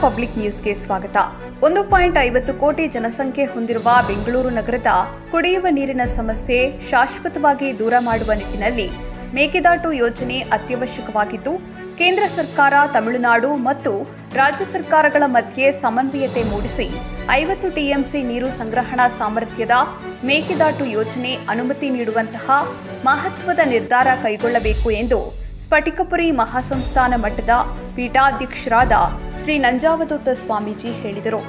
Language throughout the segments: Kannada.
ಪಬ್ಲಿಕ್ ನ್ಯೂಸ್ಗೆ ಸ್ವಾಗತ. 1.50 ಕೋಟಿ ಜನಸಂಖ್ಯೆ ಹೊಂದಿರುವ ಬೆಂಗಳೂರು ನಗರದ ಕುಡಿಯುವ ನೀರಿನ ಸಮಸ್ಯೆ ಶಾಶ್ವತವಾಗಿ ದೂರ ಮಾಡುವ ನಿಟ್ಟಿನಲ್ಲಿ ಮೇಕೆದಾಟು ಯೋಜನೆ ಅತ್ಯವಶ್ಯಕವಾಗಿದ್ದು, ಕೇಂದ್ರ ಸರ್ಕಾರ, ತಮಿಳುನಾಡು ಮತ್ತು ರಾಜ್ಯ ಸರ್ಕಾರಗಳ ಮಧ್ಯೆ ಸಮನ್ವಯತೆ ಮೂಡಿಸಿ 50 ಟಿಎಂಸಿ ನೀರು ಸಂಗ್ರಹಣಾ ಸಾಮರ್ಥ್ಯದ ಮೇಕೆದಾಟು ಯೋಜನೆ ಅನುಮತಿ ನೀಡುವಂತಹ ಮಹತ್ವದ ನಿರ್ಧಾರ ಕೈಗೊಳ್ಳಬೇಕು ಎಂದು ಸ್ಫಟಿಕಪುರಿ ಮಹಾಸಂಸ್ಥಾನ ಮಠದ ಪೀಠಾಧ್ಯಕ್ಷರಾದ ಶ್ರೀ ನಂಜಾವಧೂತ ಸ್ವಾಮೀಜಿ ಹೇಳಿದರು.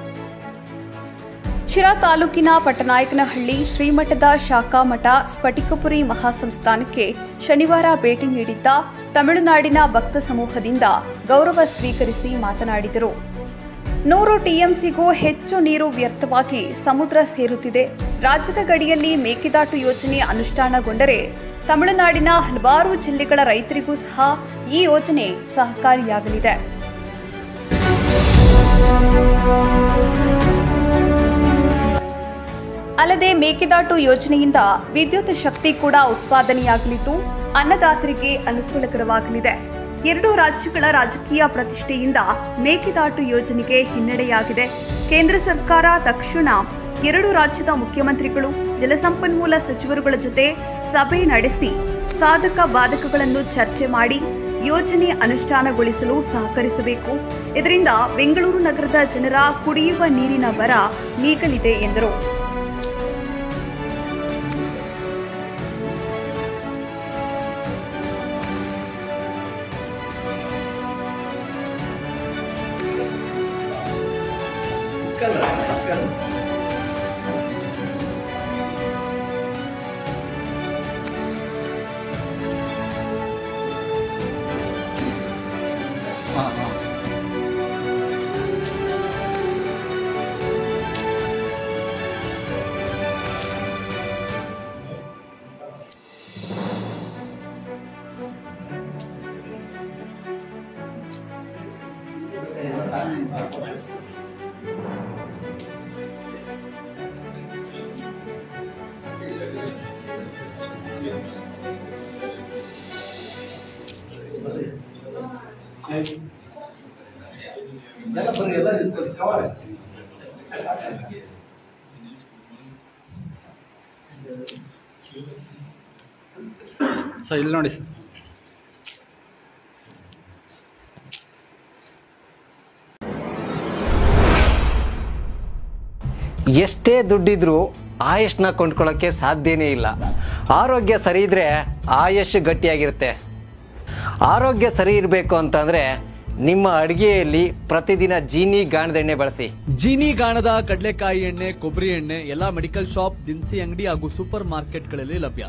ಶಿರಾ ತಾಲೂಕಿನ ಪಟ್ಟನಾಯಕನಹಳ್ಳಿ ಶ್ರೀಮಠದ ಶಾಖಾ ಮಠ ಸ್ಫಟಿಕಪುರಿ ಮಹಾಸಂಸ್ಥಾನಕ್ಕೆ ಶನಿವಾರ ಭೇಟಿ ನೀಡಿದ್ದ ತಮಿಳುನಾಡಿನ ಭಕ್ತ ಸಮೂಹದಿಂದ ಗೌರವ ಸ್ವೀಕರಿಸಿ ಮಾತನಾಡಿದರು. 100 ಟಿಎಂಸಿಗೂ ಹೆಚ್ಚು ನೀರು ವ್ಯರ್ಥವಾಗಿ ಸಮುದ್ರ ಸೇರುತ್ತಿದೆ. ರಾಜ್ಯದ ಗಡಿಯಲ್ಲಿ ಮೇಕೆದಾಟು ಯೋಜನೆ ಅನುಷ್ಠಾನಗೊಂಡರೆ ತಮಿಳುನಾಡಿನ ಹಲವಾರು ಜಿಲ್ಲೆಗಳ ರೈತರಿಗೂ ಸಹ ಈ ಯೋಜನೆ ಸಹಕಾರಿಯಾಗಲಿದೆ. ಅಲ್ಲದೆ ಮೇಕೆದಾಟು ಯೋಜನೆಯಿಂದ ವಿದ್ಯುತ್ ಶಕ್ತಿ ಕೂಡ ಉತ್ಪಾದನೆಯಾಗಲಿದ್ದು ಅನ್ನದಾತರಿಗೆ ಅನುಕೂಲಕರವಾಗಲಿದೆ. 2 ರಾಜ್ಯಗಳ ರಾಜಕೀಯ ಪ್ರತಿಷ್ಠೆಯಿಂದ ಮೇಕೆದಾಟು ಯೋಜನೆಗೆ ಹಿನ್ನಡೆಯಾಗಿದೆ. ಕೇಂದ್ರ ಸರ್ಕಾರ ತಕ್ಷಣ 2 ರಾಜ್ಯದ ಮುಖ್ಯಮಂತ್ರಿಗಳು, ಜಲಸಂಪನ್ಮೂಲ ಸಚಿವರುಗಳ ಜೊತೆ ಸಭೆ ನಡೆಸಿ ಸಾಧಕ ಬಾಧಕಗಳನ್ನು ಚರ್ಚೆ ಮಾಡಿ ಯೋಜನೆ ಅನುಷ್ಠಾನಗೊಳಿಸಲು ಸಹಕರಿಸಬೇಕು. ಇದರಿಂದ ಬೆಂಗಳೂರು ನಗರದ ಜನರ ಕುಡಿಯುವ ನೀರಿನ ಬರ ನೀಗಲಿದೆ ಎಂದರು. ಸರ್ ಇಲ್ಲಿ ನೋಡಿ ಸರ್, ಎಷ್ಟೇ ದುಡ್ಡಿದ್ರೂ ಆಯುಷ್ನ ಕೊಂಡ್ಕೊಳ್ಳೋಕ್ಕೆ ಸಾಧ್ಯನೇ ಇಲ್ಲ. ಆರೋಗ್ಯ ಸರಿ ಇದ್ರೆ ಆಯುಷ್ ಗಟ್ಟಿಯಾಗಿರುತ್ತೆ. ಆರೋಗ್ಯ ಸರಿ ಇರಬೇಕು ಅಂತಂದ್ರೆ ನಿಮ್ಮ ಅಡಿಗೆಯಲ್ಲಿ ಪ್ರತಿದಿನ ಜೀನಿ ಗಾಣದ ಎಣ್ಣೆ ಬಳಸಿ. ಜೀನಿ ಗಾಣದ ಕಡಲೆಕಾಯಿ ಎಣ್ಣೆ, ಕೊಬ್ಬರಿ ಎಣ್ಣೆ ಎಲ್ಲಾ ಮೆಡಿಕಲ್ ಶಾಪ್, ದಿನಸಿ ಅಂಗಡಿ ಹಾಗೂ ಸೂಪರ್ ಮಾರ್ಕೆಟ್ಗಳಲ್ಲಿ ಲಭ್ಯ.